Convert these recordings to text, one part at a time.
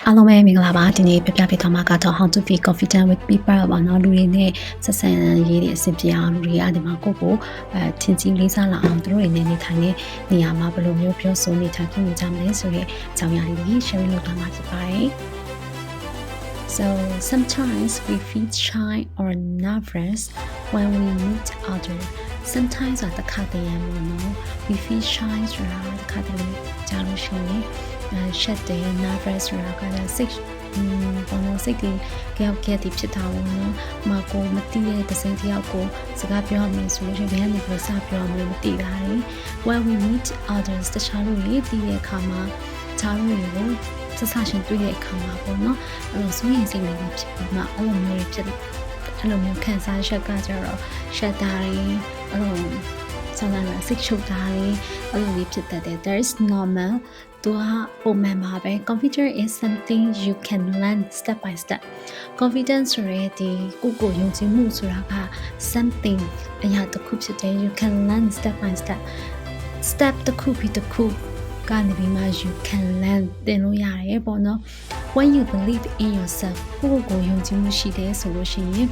အားလုံးပဲမင်္ဂလာပါဒီနေ့ပြပြပေးသွားမှာကတော့ how to be confident with people ပါเนาะလူတွေနဲ့ဆက်ဆံရေးတွေအဆင်ပြေအောင်လူတွေကဒီမှာကိုထင်ကြီးလေးစားလာအောင်သူတို့တွေနဲ့နေထိုင်တဲ့နေရာမှာဘယ်လိုမျိုးပြောဆိုနေထိုင်ဖြစ်နေကြမလဲဆိုတဲ့အကြောင်းအရာလေး share လုပ်သွားမှာဖြစ်ပါတယ် So sometimes we feel shy or nervous when we meet others. Sometimes တခါတည်းရမို့နော် we feel shy ဆိုတာတခါတည်းကြားလို့ရှိရင်ရှက်တယ် nervous ဆိုတာကလည်းစိတ်ဘောလုံးစိတ်တွေကြောက်ခဲ့တဲ့ဖြစ်တာပေါ့နော်။မကိုမသိတဲ့တစ်စိမ်တစ်ယောက်ကိုစကားပြောရမယ်ဆိုလို့ရှိရင်ဘယ်ကနေပြောစပြောရမလဲမသိတာလေ။ When we meet others တခြားလူတွေတည်တဲ့အခါမှာတခြားလူတွေကိုဆက်ဆံရှင်တွေ့တဲ့အခါမှာပေါ့နော်။အဲ့လိုဆိုရင်စိတ်လေးဖြစ်ပြီးမှအဲ့လိုမျိုးဖြစ်အဲ့လိုမျိုးခံစားချက်ကကြတော့ရှက်တာတွေအဲ့လိုsometimes စိတ်ရှုပ်တာတွေအဲ့လိုလေးဖြစ်တတ်တယ် There is normal သူကပုံမှန်ပါပဲ Confidence is something you can learn step by step Confidence ဆိုရဲဒီကိုယုံကြည်မှုဆိုတာက something အရာတစ်ခုဖြစ်တယ် you can learn step by step တစ်ခုပြီးတစ်ခုကနေပြီးမှ you can learn သင်လို့ရတယ်ပေါ့နော် When you believe in yourself ကိုယုံကြည်မှုရှိတယ်ဆိုလို့ရှိရင်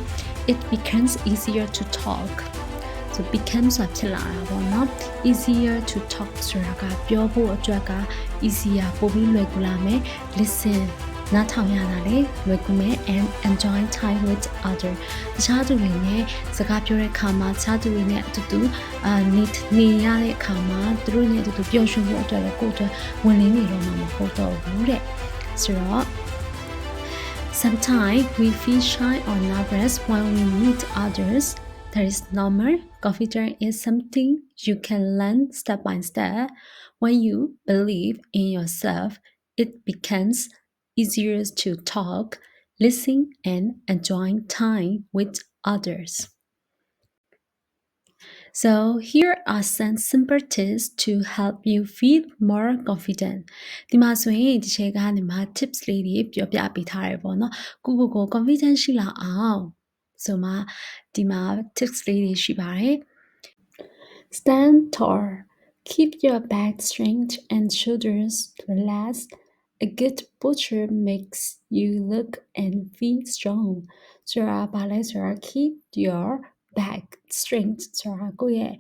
it becomes easier to talk so becomes ဖြစ်လာတာပေါ့နော် easier to talk ဆိုတာကပြောဖို့အတွက်က easier ပိုပြီးလွယ်ကူလာမယ် listen နားထောင်ရတာလေလွယ်ကူမယ် and enjoy time with other တခြားသူတွေနဲ့စကားပြောတဲ့အခါမှာတခြားသူတွေနဲ့အတူတူနေရတဲ့အခါမှာသူတို့နဲ့အတူတူပျော်ရွှင်ဖို့အတွက်လည်းကိုယ့်အတွက်ဝင်လင်းနေတော့မှာမဟုတ်တော့ဘူးတဲ့ဆိုတော့ Sometimes we feel shy or nervous when we meet others That is normal. Confidence is something you can learn step by step. When you believe in yourself, it becomes easier to talk, listen, and enjoy time with others. So here are some simple tips to help you feel more confident. ဒီမှာဆိုရင်ဒီချိန်ကနေမှာ tips လေးတွေပြောပြပေးထားရပေါ့နော်။ကို confident ရှိလာအောင်ဆိုမှဒီမှာ tips လေးတွေရှိပါတယ် Stand tall. Keep your back straight and shoulders relaxed. A good posture makes you look and feel strong. ဆိုတာဘာလဲဆိုတာ keep your back straight ဆိုတာကိုယ့်ရဲ့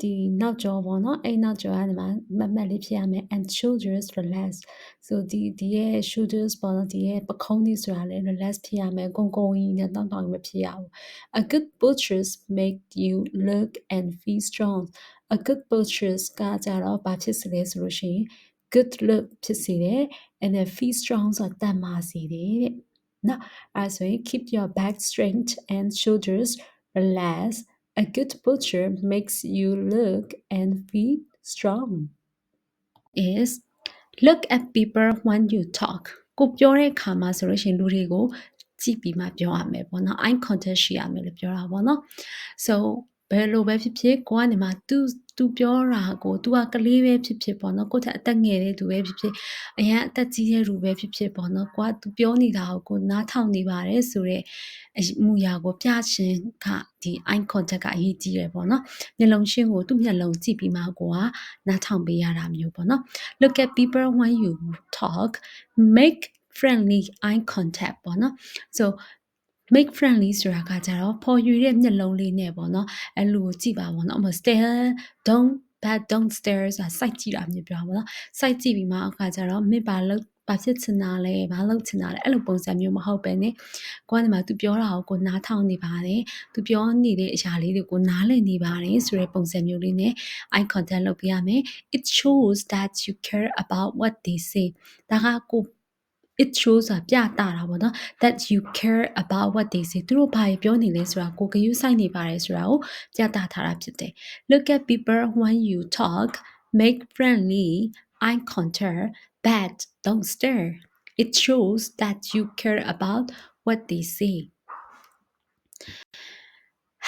ဒီနောက်ကျောပေါ့နော်အဲ့နောက်ကျောကနေမှမတ်လေးဖြစ်ရမယ် and shoulders relaxed so ဒီရဲ့ shoulders ပေါ့နော်ဒီရဲ့ပခုံးတွေဆိုတာလည်း relax ဖြစ်ရမယ်ကုန်းကြီးနဲ့တောင်းမဖြစ်ရဘူး A good postures make you look and feel strong A good postures ကကြတော့ဘာဖြစ်စေလဲဆိုလို့ရှိရင် good look ဖြစ်စေတယ် and then feel strong ဆိုတာတန်မာစေတယ်တဲ့နော်အဲ့ဆိုရင် keep your back straight and shoulders relaxed A good posture makes you look and feel strong. Is look at people when you talk. ကိုပြောတဲ့အခါမှာဆိုလို့ရှိရင်လူတွေကိုကြည့်ပြီးမှပြောရမယ်ပေါ့နော် eye contact ရှိရမယ်လို့ပြောတာပေါ့နော် so ဘယ်လိုပဲဖြစ်ဖြစ်ကိုကနေမှသူပြောတာကို तू ကကလေးပဲဖြစ်ဖြစ်ပေါ့နော်ကိုယ့်ထက်အသက်ငယ်တဲ့သူပဲဖြစ်ဖြစ်အရင်အသက်ကြီးတဲ့လူပဲဖြစ်ဖြစ်ပေါ့နော်ကိုက तू ပြောနေတာကိုနားထောင်နေပါတယ်ဆိုတော့အမှုရာကိုပြချင်ကဒီ eye contact ကအရေးကြီးတယ်ပေါ့နော်မျက်လုံးချင်းကိုသူ့မျက်လုံးကြည့်ပြီးမှကိုကနားထောင်ပေးရတာမျိုးပေါ့နော် Look at people when you talk make friendly eye contact ပေါ့နော် so make friendly ဆိုတာကကြတော့ပေါ်ယူတဲ့မျက်လုံးလေးနဲ့ပေါ့နော်အဲ့လိုကြည့်ပါပေါ့နော် stare don't stare ဆိုတာစိုက်ကြည့်တာမျိုးပြောပါပေါ့နော်စိုက်ကြည့်ပြီးမှအခါကျတော့မင်းဘာဖြစ်ချင်တာလဲဘာလုပ်ချင်တာလဲအဲ့လိုပုံစံမျိုးမဟုတ်ပဲねကိုကဒီမှာ तू ပြောတာကိုနားထောင်နေပါတယ် तू ပြောနေတဲ့အရာလေးတွေကိုနားလည်နေပါတယ်ဆိုတဲ့ပုံစံမျိုးလေးနဲ့ eye contact လုပ်ပြရမယ် it shows that you care about what they say ဒါကကိုit shows ပြတာပေါ့နော် that you care about what they say သူတို့ဘာပြောနေလဲဆိုတာကိုဂရုစိုက်နေပါတယ်ဆိုတာကိုပြတာထားတာဖြစ်တယ် Look at people when you talk make friendly eye contact but don't stare it shows that you care about what they say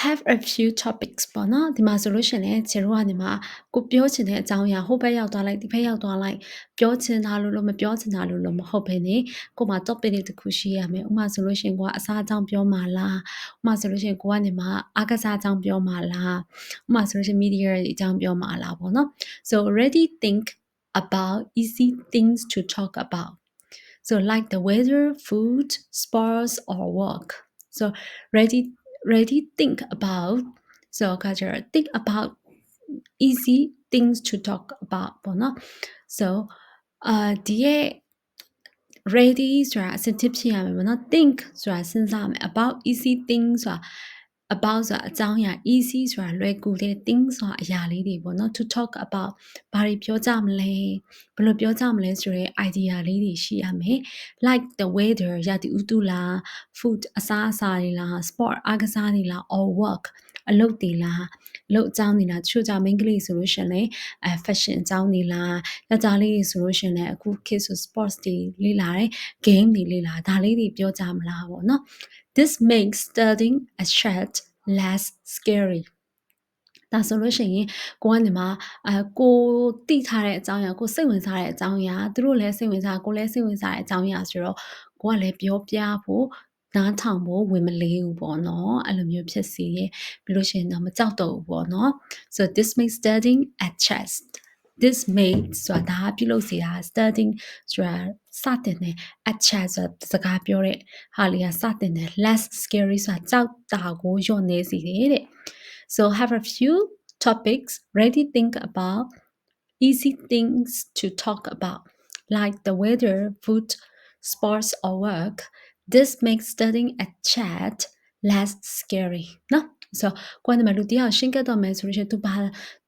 have a few topics ပေါ့နော်ဒီမှာဆိုလို့ရှိရင်ခြေတော့ကနေမှာကိုပြောချင်တဲ့အကြောင်းအရာဟိုဘက်ရောက်သွားလိုက်ဒီဘက်ရောက်သွားလိုက်ပြောချင်တာလို့မပြောချင်တာလို့မဟုတ်ဘဲねကိုမှာ topic တွေတစ်ခုရှိရမယ်ဥပမာဆိုလို့ရှိရင်ကိုကအစားအကြောင်းပြောမှာလားဥပမာဆိုလို့ရှိရင်ကိုကနေမှာအားကစားအကြောင်းပြောမှာလားဥပမာဆိုလို့ရှိရင် media တွေအကြောင်းပြောမှာလားပေါ့နော် so already think about easy things to talk about So like the weather, food, sports, or work. So ready think about. So think about easy things to talk about ပေါ့နော် so ဒီရဲ့ ready ဆိုတာအစတစ်ဖြစ်ရမယ်ပေါ့နော် think ဆိုတာစဉ်းစားမယ် about easy things ဆိုတာ about ဆိုတာအကြောင်းအရာ easy ဆိုတာလွယ်ကူတဲ့ things ဆိုတာအရာလေးတွေပေါ့နော် to talk about ဘာတွေပြောကြမလဲဘယ်လိုပြောကြမလဲဆိုတဲ့ idea လေးတွေရှိရမယ် like the weather ရာသီဥတုလား food အစားအစာတွေလား sport အားကစားတွေလား or work အလုပ်တွေလားအလုပ်အကြောင်းတွေလားတချို့ကြောင့် main ကလေးဆိုလို့ရှင်လေfashion အကြောင်းတွေလားယောက်ျားလေးတွေဆိုလို့ရှင်လေအခု kids ဆို sports တွေလေ့လာတယ် game တွေလေ့လာဒါလေးတွေပြောကြမလားပေါ့နော် This makes studying a chat less scary ဒါဆိုလို့ရှိရင်ကိုကနေမှာကိုတိထားတဲ့အကြောင်းအရာကိုစိတ်ဝင်စားတဲ့အကြောင်းအရာသူတို့လည်းစိတ်ဝင်စားကိုလည်းစိတ်ဝင်စားတဲ့အကြောင်းအရာဆိုတော့ကိုကလည်းပြောပြဖို့နားထောင်ဖို့ဝင်မလေးဘူးပေါ့နော်အဲ့လိုမျိုးဖြစ်စီရဲ့ပြီးလို့ရှိရင်တော့မကြောက်တော့ဘူးပေါ့နော် so this makes studying a chest this makes ဆိုတာဒါပြုလုပ်စီတာ studying ဆိုတာစတင်တယ် a chest ဆိုတာစကားပြောတဲ့ဟာလေးကစတင်တယ် less scary ဆိုတာကြောက်တာကိုညှော့နေစီတယ်တဲ့So have a few topics ready think about easy things to talk about like the weather, food, sports or work. This makes studying a chat less scary. No? So ကိုယ်ကမှလူတရားရှင်းခဲ့တော့မယ်ဆိုလို့ရှိရင်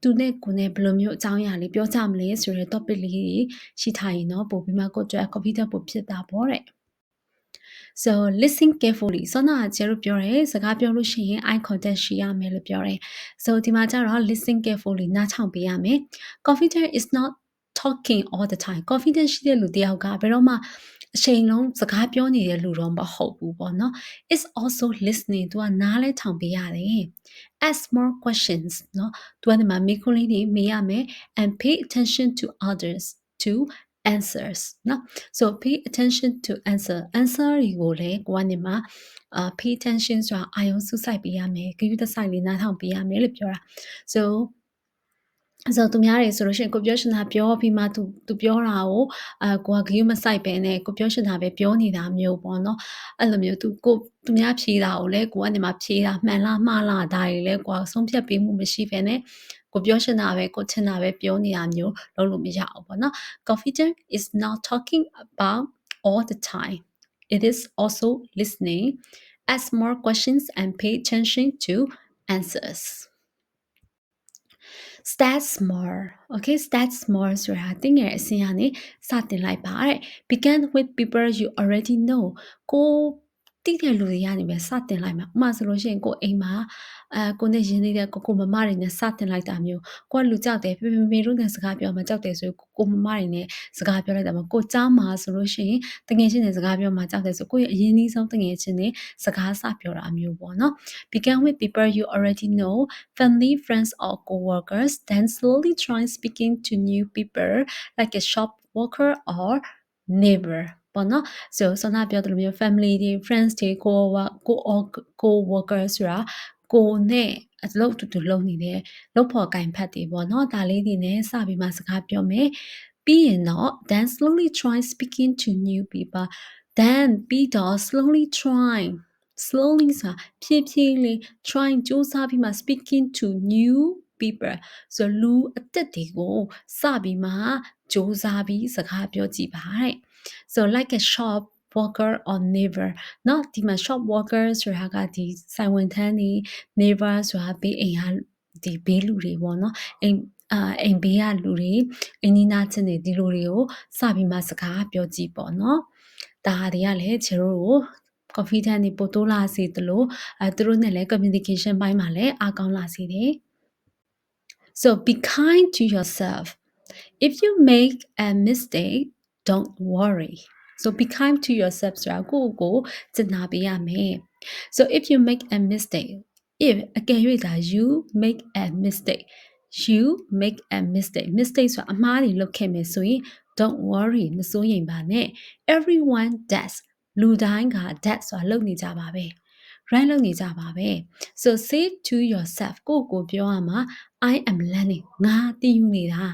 သူနဲ့ကိုနဲ့ဘယ်လိုမျိုးအကြောင်းအရာလေးပြောကြမလဲဆိုတဲ့ topic လေးရှိထားရင်တော့ပို့ပြီးမှကိုကြွ computer ပို့ဖြစ်တာပေါ့တဲ့ So listen carefully ဆောနာကျတို့ပြောတယ်စကားပြောလို့ရှိရင် eye contact ရှိရမယ်လို့ပြောတယ် So ဒီမှာကျတော့ listen carefully နားထောင်ပေးရမယ် Confident is not talking all the time confident ရှိတဲ့လူတယောက်ကဘယ်တော့မှအချိန်လုံးစကားပြောနေတဲ့လူတော့မဟုတ်ဘူးပေါ့နော် It's also listening သူကနားလဲထောင်ပေးရတယ် Ask more questions နော်သူကဒီမှာမေးခွန်းလေးတွေမေးရမယ် and pay attention to others to answers နော် so pay attention to answer တွေကိုလည်းကိုကနေမှာpay attention ဆိုတာအာရုံစူးစိုက်ပေးရမယ်ဂရုတစိုက်လေးနားထောင်ပေးရမယ်လို့ပြောတာ so သူများတွေဆိုလို့ရှိရင်ကိုပြောရှင်တာပြောပြီးမှသူပြောတာကိုကိုကဂရုမစိုက်ပဲနဲ့ကိုပြောရှင်တာပဲပြောနေတာမျိုးပေါ့နော်အဲ့လိုမျိုးသူများဖြေတာကိုလည်းကိုကနေမှဖြေတာမှန်လားမှားလားဒါတွေလည်းကိုကဆုံးဖြတ်ပေးမှုမရှိဘဲနဲ့ကိုပြောရှင်တာပဲကိုချင်တာပဲပြောနေတာမျိုးလုပ်လို့မရအောင်ပေါ့နော် Confident is not talking about all the time it is also listening ask more questions and pay attention to answers Start small. Okay, start small ဆိုတာတင်ငယ်အစင်းကနေစတင်လိုက်ပါတဲ့ Begin with people you already know. ကိုတိတဲ့လူတွေကနေပဲစတင်လိုက်မှာဥပမာဆိုလို့ရှိရင်ကိုအိမ်မှာကိုနဲ့ရင်းနေတဲ့ကိုမမတွေနဲ့စတင်လိုက်တာမျိုးကိုကလူကြောက်တယ်ဖေဖေတို့နဲ့စကားပြောမှကြောက်တယ်ဆိုကိုမမတွေနဲ့စကားပြောလိုက်တာမျိုးကိုเจ้าမှာဆိုလို့ရှိရင်တငယ်ချင်းတွေစကားပြောမှကြောက်တယ်ဆိုကိုရဲ့အရင်နှီးဆုံးတငယ်ချင်းတွေစကားစပြောတာမျိုးပေါ့နော် Begin with people you already know family friends or co-workers then slowly try speaking to new people like a shop worker or neighbor ပေါ့နော် so ဆောနာပြောတယ်လို့မျိုး family တွေ friends တွေ co-worker ဆိုတာကိုနဲ့အလုပ်တူလုပ်နေတဲ့လုပ်ဖော်ကင်ဖက်တွေပေါ့နော်ဒါလေးတွေနဲ့စပြီးမှစကားပြောမယ်ပြီးရင်တော့ then slowly try speaking to new people then ပြီးတော့ slowly try slowly ဆိုတာဖြည်းဖြည်းလေး try စူးစမ်းပြီးမှ speaking to new people ဆိုလူအသက်တွေကိုစပြီးမှစူးစမ်းပြီးစကားပြောကြည့်ပါတဲ့ so like a shop worker or neighbor เนาะဒီမှာ shop worker ဆိုတာကဒီဆိုင်ဝန်ထမ်းတွေ neighbor ဆိုတာဘေးအိမ်ဟာဒီဘေးလူတွေပေါ့เนาะအိမ်ဘေးကလူတွေအိမ်နီးနားချင်းတွေဒီလူတွေကိုစပြီးမှစကားပြောကြည့်ပေါ့เนาะဒါတွေကလည်းကျတို့ကို confident တွေပို့တိုးလာစေသလိုသူတို့နဲ့လည်း communication ဘိုင်းမှာလည်းအားကောင်းလာစေတယ် so be kind to yourself if you make a mistake don't worry so be kind to yourself ဆိုတာကိုကျင့်နာပေးရမယ် so if you make a mistake if အကယ်၍သာ you make a mistake mistake ဆိုတာအမှားတွေလုပ်ခဲ့မယ်ဆိုရင် don't worry မစိုးရိမ်ပါနဲ့ everyone does လူတိုင်းက that ဆိုတာလုပ်နေကြပါပဲ right လုပ်နေကြပါပဲ so say to yourself ကိုပြောရမှာ I am learning ငါသင်ယူနေတာ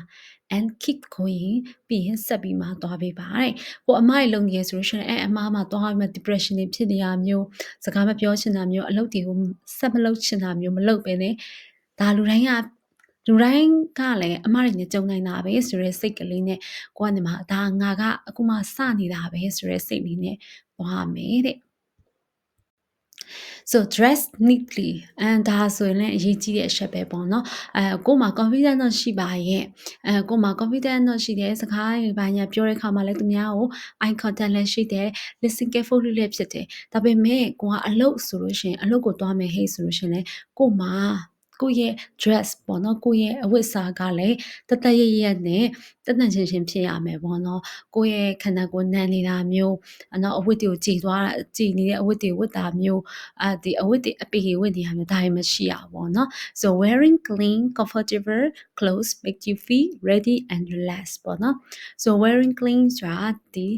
and keep going ပြီးရင်ဆက်ပြီးမှသွားပေးပါတဲ့ဟိုအမိုက်လုံးနေရဆိုလို့ရှိရင်အမားမှာသွားပြီးမှ depression တွေဖြစ်နေရမျိုးစကားမပြောချင်တာမျိုးအလုပ်တွေကိုဆက်မလုပ်ချင်တာမျိုးမလုပ်ပဲနဲ့ဒါလူတိုင်းကလည်းအမားတွေနဲ့ကြုံနိုင်တာပဲဆိုရဲစိတ်ကလေးနဲ့ကိုကနေမှာဒါငါကအခုမှစနေတာပဲဆိုရဲစိတ်လေးနဲ့သွားမယ်တဲ့ so dress neatly and ဒါဆိုရင်လည်းအရေးကြီးတဲ့အချက်ပဲပေါ့နော်ကိုမှ confident တော့ရှိပါရဲ့ကိုမှ confident တော့ရှိတယ်စကားတွေဘာညာပြောတဲ့အခါမှာလည်းသူများကို eye contact လည်းရှိတယ် listen carefully လည်းဖြစ်တယ်ဒါပေမဲ့ကိုကအလုပ်ဆိုလို့ရှိရင်အလုပ်ကိုတွားမယ်ဟဲ့ဆိုလို့ရှိရင်လည်းကိုမှကိုရဲ့ dress ပေါ့နော်ကိုရဲ့အဝတ်အစားကလည်းတတရနဲ့တတချင်းဖြစ်ရမယ်ပေါ့နော်ကိုရဲ့ခန္ဓာကိုယ်နံနေတာမျိုးနော်အဝတ်တွေကိုကြည်နေတဲ့အဝတ်တွေဝတ်တာမျိုးဒီအဝတ်တွေအပေဝတ်နေရမျိုးဒါမှမရှိရပါဘောနော် so wearing clean comfortable clothes make you feel ready and relaxed ပေါ့နော် so wearing clean ဆိုတာဒီ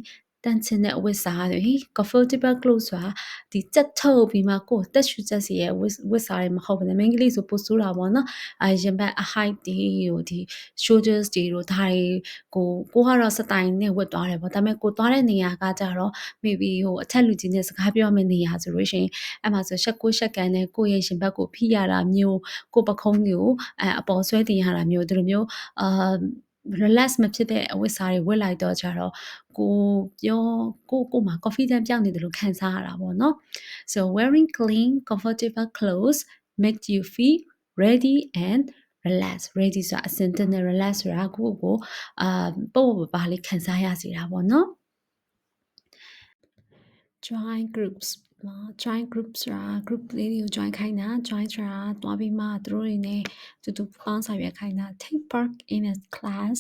တန်ချင်တဲ့အဝတ်စားတွေ comfortable clothes ဆိုတာဒီတက်ထုတ်ပြီးမှကိုယ်တက်ရှူချက်စီရဲ့ဝတ်စားတွေမဟုတ်ဘူး။ main ကလေးဆိုပို့ဆိုးတာပေါ့နော်။ရင်ဘတ် height တွေဒီ shoulders တွေတို့ဒါတွေကိုကတော့စတိုင်နဲ့ဝတ်သွားတယ်ပေါ့။ဒါပေမဲ့ကိုသွားတဲ့နေရာကကြတော့ maybe အထက်လူကြီးနဲ့စကားပြောမယ့်နေရာဆိုလို့ရှိရင်အဲ့မှာဆိုရှက်ကန်နဲ့ကိုယ့်ရဲ့ရင်ဘတ်ကိုဖိရတာမျိုးကိုပခုံးတွေကိုအပေါ်ဆွဲတင်ရတာမျိုးဒီလိုမျိုးrelax မဖြစ်တဲ့အဝတ်စားတွေဝတ်လိုက်တော့ကြတော့ကိုမှာ confident ပြောင်းနေတယ်လို့ခံစားရတာပေါ့နော် so wearing clean comfortable clothes make you feel ready and relax ready ဆိုတာအစင်တင်နဲ့ relax ဆိုတာကိုပို့ပါလေးခံစားရစီတာပေါ့နော် join groups join groups ဆိုတာ group လေးတွေကို join ခိုင်းတာ join ဆိုတာတွားပြီးမှသူတို့တွေနဲ့တူတူပေါင်းဆောင်ရွက်ခိုင်းတာ take part in a class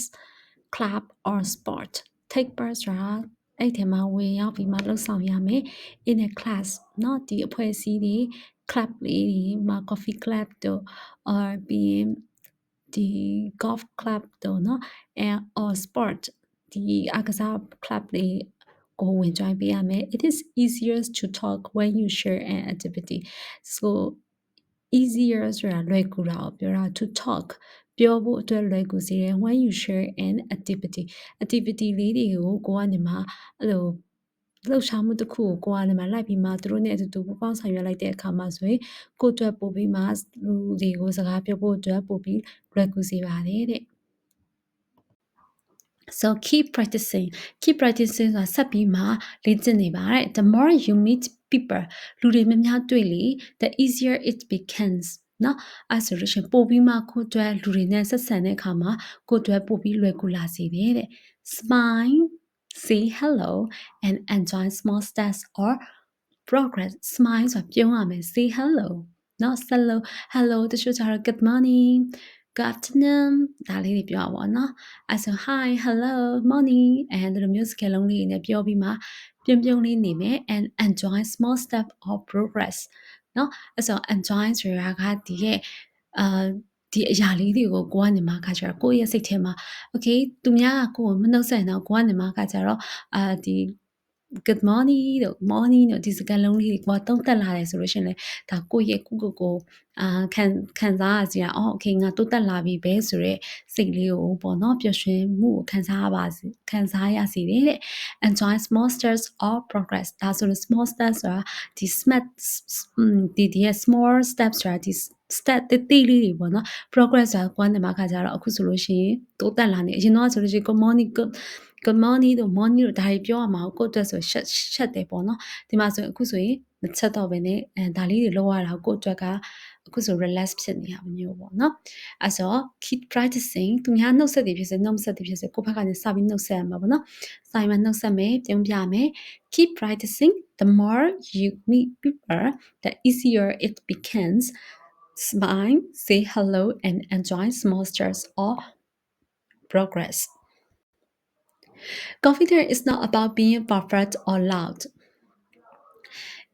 club or sport take part ဆိုတာအဲ့ထဲမှာဝင်ရောက်ပြီးမှလှုပ်ဆောင်ရမယ် in a class เนาะဒီအဖွဲ့အစည်းတွေ club လေးတွေမှာ coffee club တို့ or ပြီးရင်ဒီ golf club တို့เนาะor sport ဒီအားကစား club တွေကိုဝင် join ပေးရမယ် it is easier to talk when you share an activity so easier ဆိုတာလွယ်ကူတာကိုပြောတာ to talk ပြောဖို့အတွက်လွယ်ကူစေတယ် when you share an activity လေးတွေကိုကိုကနေမှအဲ့လိုလှုပ်ရှားမှုတစ်ခုကိုကနေမှလိုက်ပြီးမှသူတို့နဲ့အတူတူပူးပေါင်းဆောင်ရွက်လိုက်တဲ့အခါမှာဆိုရင်ကိုအတွက်ပို့ပြီးမှလူတွေကိုစကားပြောဖို့အတွက်ပို့ပြီးလွယ်ကူစေပါတယ်တဲ့ so keep practicing ဆိုတာဆက်ပြီးမှလေ့ကျင့်နေပါတဲ့ the more you meet people လူတွေများတွေ့လေ the easier it becomes နော်အဲ့ဆိုလို့ရှိရင်ပို့ပြီးမှကိုယ့်အတွက်လူတွေနဲ့ဆက်ဆံတဲ့အခါမှာကိုယ့်အတွက်ပို့ပြီးလွယ်ကူလာစေတယ်တဲ့ smile say hello and enjoy small steps or progress smile ဆိုတာပြုံးရမယ် say hello နော် hello တချို့ကျတော့ good morning good afternoon ဒါလေးတွေပြောရပါတော့နော်အဲ့ဆို hi hello morning and ဒီလိုမျိုးစကားလုံးလေးနဲ့ပြောပြီးမှပြုံးလေးနေမယ် and enjoy small step of progress နော်အဲ့ဆို enjoy ဆိုတာကဒီရဲ့ဒီအရာလေးတွေကိုကိုကနေမှခါကြတော့ကိုယ့်ရဲ့စိတ်ထဲမှာ okay သူများကကိုယ်ကိုမနှုတ်ဆက်ရင်တော့ကိုကနေမှခါကြတော့ဒီ good morning တို့ morning တို့ဒီစကားလုံးလေးတွေကိုသုံးသပ်လာတယ်ဆိုလို့ရှိရင်လေဒါကိုယ့်ရဲ့ကိုခံစားရစီတာအော် okay ငါတိုးတက်လာပြီပဲဆိုတော့စိတ်လေးကိုပေါ့နော်ပျော်ရွှင်မှုကိုခံစားရစီတယ်တဲ့ enjoy small steps of progress ဒါဆိုလို့ small steps ဆိုတာဒီ small steps ဆိုတာဒီ step တိလေးတွေပေါ့နော် progress ဆိုတာကိုယ်ကနေမှခါကြတော့အခုဆိုလို့ရှိရင်တိုးတက်လာနေအရင်တော့ဆိုလို့ရှိရင် good morningတို့ morning တို့ဒါတွေပြောရမှာကိုယ့်အတွက်ဆိုရှက်တယ်ပေါ့နော်ဒီမှာဆိုအခုဆိုရင်မချက်တော့ဘဲနဲ့ဒါလေးတွေလောက်ရတာကိုယ့်အတွက်ကအခုဆို relax ဖြစ်နေတာမျိုးပေါ့နော်အဲ့ဆို keep practicing သူများနှုတ်ဆက်တယ်ဖြစ်စေနှုတ်ဆက်တယ်ဖြစ်စေကိုယ့်ဘက်ကနေစပြီးနှုတ်ဆက်ရမှာပေါ့နော်စာရင်နှုတ်ဆက်မယ်ပြုံးပြမယ် keep practicing the more you meet people the easier it becomes smile say hello and enjoy small steps or progress Confidence is not about being perfect or loud.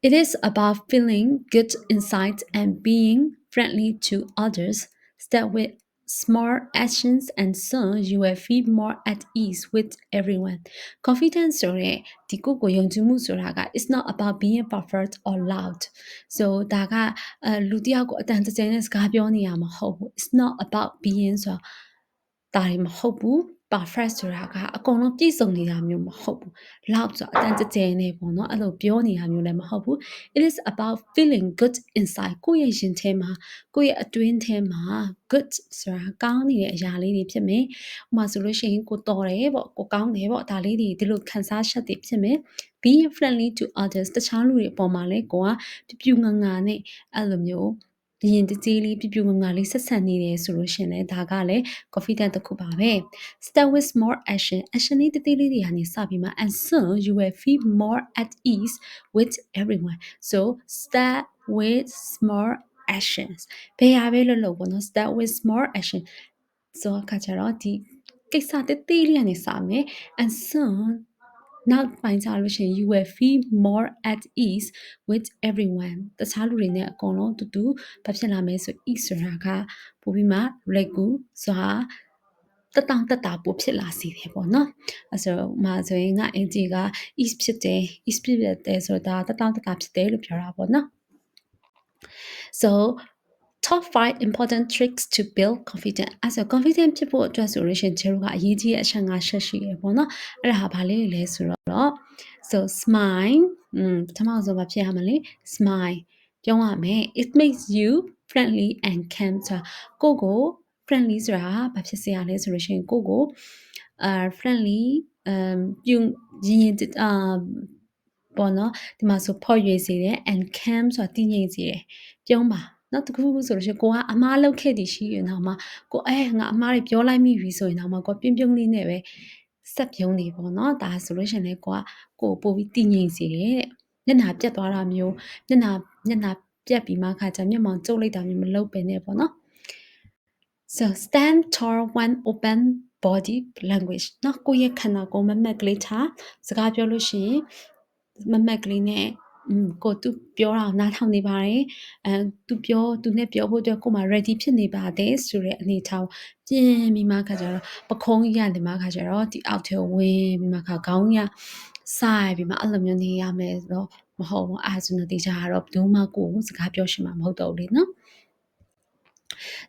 It is about feeling good inside and being friendly to others. small actions and soon you will feel more at ease with everyone confidence ဆိုတဲ့ဒီကိုယ်ကိုယုံကြည်မှုဆိုတာက it's not about being perfect or loud so ဒါကလူတစ်ယောက်ကိုအတန်တကျဲနဲ့စကားပြောနေရမှာမဟုတ်ဘူး it's not about being ဆိုတာဒါတွေမဟုတ်ဘူး perfect ဆိုတာကအကုန်လုံးပြည့်စုံနေတာမျိုးမဟုတ်ဘူး loud ဆိုတာအတန်တကျဲနဲ့ပေါ့နော်အဲ့လိုပြောနေတာမျိုးလည်းမဟုတ်ဘူး it is about feeling good inside ကိုယ့်ရဲ့ရင်ထဲမှာကိုယ့်ရဲ့အတွင်းထဲမှာ good ဆိုတာကောင်းနေတဲ့အရာလေးတွေဖြစ်မယ်။ဥပမာဆိုလို့ရှိရင်ကိုတော်တယ်ပေါ့ကိုကောင်းတယ်ပေါ့ဒါလေးတွေဒီလိုခံစားချက်တွေဖြစ်မယ်။ being friendly to others တခြားလူတွေအပေါ်မှာလည်းကိုကပြပြငငါနဲ့အဲ့လိုမျိုးရင်တကြီးလေးပြပြငငါလေးဆက်ဆံနေတယ်ဆိုလို့ရှိရင်လည်းဒါကလည်း confident တစ်ခုပါပဲ start with more action လေးတသေးလေးတွေကနေစပြီးမှ and soon you will feel more at ease with everyone so start with small actions ဘယ်ဟာပဲလို့ပေါ့နော် start with small action ဆိုအခါကျတော့ဒီကိစ္စတသေးလေးကနေစမယ် and soon နောက်ပိုင်းကြလို့ရှိရင် you will feel more at ease with everyone တခြားလူတွေနဲ့အကုန်လုံးတူတူဘာဖြစ်လာမယ်ဆို ease ဆိုတာကပို့ပြီးမှ regular ဆိုတာတတောင်တတာပို့ဖြစ်လာစေတယ်ပေါ့နော်အဲဆိုမှာဆိုရင်ငါအင်ဂျီက ease ဖြစ်တယ် ease ဖြစ်တယ်ဆိုတာတတောင်တတာဖြစ်တယ်လို့ပြောတာပေါ့နော် so top 5 important tricks to build confidence အဲ့ဆို confident ဖြစ်ဖို့အတွက်ဆိုလို့ရှိရင်ကျွန်တော်ကအရေးကြီးတဲ့အချက်၅ချက်ရှိရပေါ့နော်အဲ့ဒါဟာဘာလေးလဲဆိုတော့ so smile ပထမဆုံးဘာဖြစ်ရမလဲ smile ပြောရမယ် it makes you friendly and calm ဆိုတာကိုကို friendly ဆိုတာဘာဖြစ်စေရလဲဆိုလို့ရှိရင်ကိုကိုfriendly ပြုရင်ပေါ့နော်ဒီမှာဆိုဖော်ရွေစေတယ် and calm ဆိုတာတည်ငြိမ်စေတယ်ပြုံးပါနော်တခုခုဆိုလို့ရှိရင်ကိုကအမားလောက်ခဲ့တည်ရှိရင်တော့မှကိုငါအမားတွေပြောလိုက်မိပြီဆိုရင်တော့မှကိုပြုံးပြုံးလေးနဲ့ပဲဆက်ပြုံးနေပေါ့နော်ဒါဆိုလို့ရှိရင်လည်းကိုပို့ပြီးတည်ငြိမ်စေတယ်တဲ့မျက်နှာပြတ်သွားတာမျိုးမျက်နှာပြတ်ပြီးမှခါကျမျက်မှောင်ကျုပ်လိုက်တာမျိုးမလုပ်ပဲနဲ့ပေါ့နော် so stand tall when open body language နော်ကိုရဲ့ခန္ဓာကိုယ်မမက်ကလေးထားစကားပြောလို့ရှိရင်မမက်ကလေးနဲ့ကိုသူပြောတာနားထောင်နေပါတယ်သူနဲ့ပြောဖို့အတွက်ကိုမှ ready ဖြစ်နေပါတယ်ဆိုတဲ့အနေထားပြင်းပြီးမှခါကျတော့ပခုံးကြီးကနေမှခါကျတော့ဒီအောက်ထဲဝင်ပြီးမှခါခေါင်းကြီးဆိုင်ပြီးမှအဲ့လိုမျိုးနေရမယ်ဆိုတော့မဟုတ်ဘူးအဲ့ဆိုတော့ဒီကြတော့ဘယ်သူမှကိုစကားပြောရှင်မှာမဟုတ်တော့ဘူးလေနော်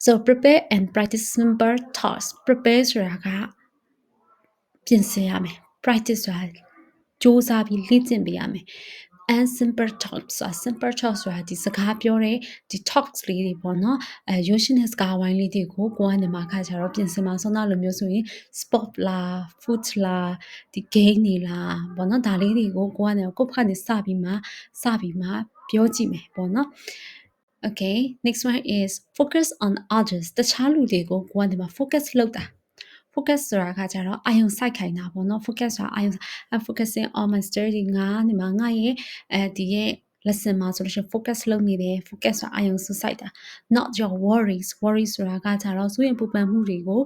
so prepare and practice simple tasks prepare ဆိုတာကပြင်ဆင်ရမယ် practice ဆိုတာစူးစမ်းပြီးလေ့ကျင့်ပေးရမယ် and simple talks simple talks ဆိုတာဒီစကားပြောတဲ့ဒီ talks လေးတွေပေါ့နော်ရိုးရှင်းတဲ့စကားဝိုင်းလေးတွေကိုကိုကနေမှာခါကြတော့ပြင်ဆင်မှာဆုံးတော့လိုမျိုးဆိုရင် sport လား food လားဒီ game တွေလားပေါ့နော်ဒါလေးတွေကိုကိုကနေကိုဖက်ကနေစပြီးမှပြောကြည့်မယ်ပေါ့နော်Okay next one is focus on others တခြားလူတွေကိုကိုကနေမှာ focus လုပ်တာ focus ဆိုတာကကြတော့အာယုံစိုက်ခိုင်းတာပေါ့နော် focus ဆိုတာအာယုံ focusing on my study ငါရဲ့ဒီရဲ့ lesson မှာဆိုလို့ရှိရင် focus လုပ်နေတယ် focus ဆိုတာအာယုံစိုက်တာ not your worries ဆိုတာကကြတော့စိုးရိမ်ပူပန်မှုတွေကို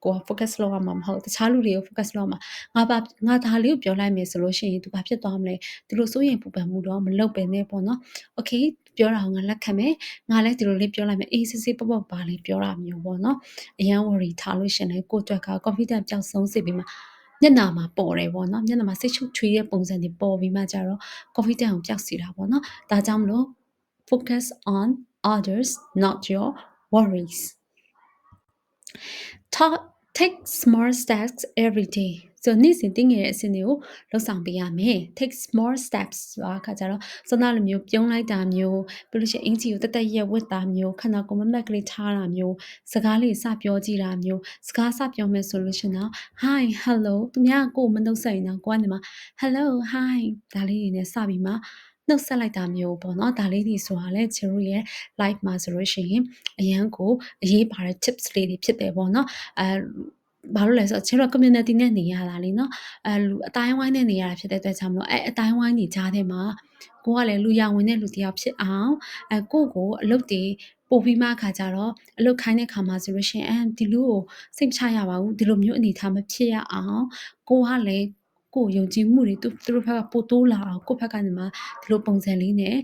ကို focus လုပ်ရမှာမဟုတ်တခြားလူတွေကို focus လုပ်မှာငါဒါလေးကိုပြောလိုက်မယ်ဆိုလို့ရှိရင်သူဘာဖြစ်သွားမလဲဒီလိုစိုးရိမ်ပူပန်မှုတော့မလုပ်ပဲနဲ့ပေါ့နော် okay ပြောတာကိုငါလက်ခံမယ်ငါလည်းဒီလိုလေးပြောလိုက်မယ်အေးစစ်ပေါ့ပါလေးပြောတာမျိုးပေါ့နော်အရန် worry ထားလို့ရှင်လေကိုအတွက်က confidence ပျောက်ဆုံးစေပြီးမှမျက်နှာမှာပေါ်တယ်ပေါ့နော်မျက်နှာမှာစိတ်ချုပ်ချွေးတဲ့ပုံစံတွေပေါ်ပြီးမှကြတော့ confidence ကိုပျောက်စေတာပေါ့နော်ဒါကြောင့်မလို့ focus on others not your worries take small steps every day so နေ့စဉ်သိငယ်တဲ့အစဉ်တွေကိုလှုပ်ဆောင်ပေးရမယ် take small steps ဆိုတာခါကြတော့စနာလိုမျိုးပြုံးလိုက်တာမျိုးပြီးလို့ရှိရင်အင်ဂျီကိုတက်ရက်ဝတ်တာမျိုးခန္ဓာကိုယ်မမက်ကလေးထားတာမျိုးစကားလေးစပြောကြည့်တာမျိုးစကားစပြောမယ်ဆိုလို့ရှိရင်တော့ hi hello သူများကိုမနှုတ်ဆက်ရင်တော့ကိုကနေမှာ hello hi ဒါလေးတွေနဲ့စပြီးမှနှုတ်ဆက်လိုက်တာမျိုးပေါ့နော်ဒါလေးတွေဆိုတာလဲကျတို့ရဲ့ live မှာဆိုလို့ရှိရင်အရန်ကိုအရေးပါတဲ့ tips လေးတွေဖြစ်တယ်ပေါ့နော်ဘာလို့လဲဆိုတော့ကျတော့ community နဲ့နေရတာလေနော်လူအတိုင်းဝိုင်းနဲ့နေရတာဖြစ်တဲ့အတွက်ကြောင့်မလို့အတိုင်းဝိုင်းနေကြတဲ့မှာကိုကလည်းလူရဝင်တဲ့လူတစ်ယောက်ဖြစ်အောင်ကိုအလုပ်တွေပို့ပြီးမှခါကြတော့အလုပ်ခိုင်းတဲ့ခါမှာဆိုလို့ရှိရင်ဒီလူကိုစိတ်မချရပါဘူးဒီလိုမျိုးအနေထားမဖြစ်ရအောင်ကိုကလည်း ကိုယ်ယုံကြည်မှုတွေသူတို့ဘက်ကပိုတိုးလာအောင်ကိုယ့်ဘက်ကနေမှဒီလိုပုံစံလေးနဲ့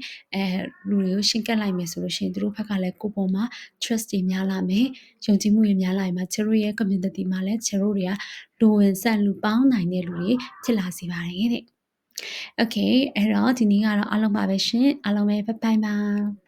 လူတွေကိုရှင်းကပ်လိုက်မယ်ဆိုလို့ရှိရင်သူတို့ဘက်ကလည်းကိုယ့်ပေါ်မှာ trust တွေများလာမယ်ယုံကြည်မှုတွေများလာရင်မှကျတို့ရဲ့ community မှာလည်းကျတို့တွေကလူဝင်ဆက်လူပေါင်းနိုင်တဲ့လူတွေဖြစ်လာစေပါတယ်တဲ့ Okay အဲ့တော့ဒီနေ့ကတော့အားလုံးပါပဲရှင်အားလုံးပဲ bye bye ပါ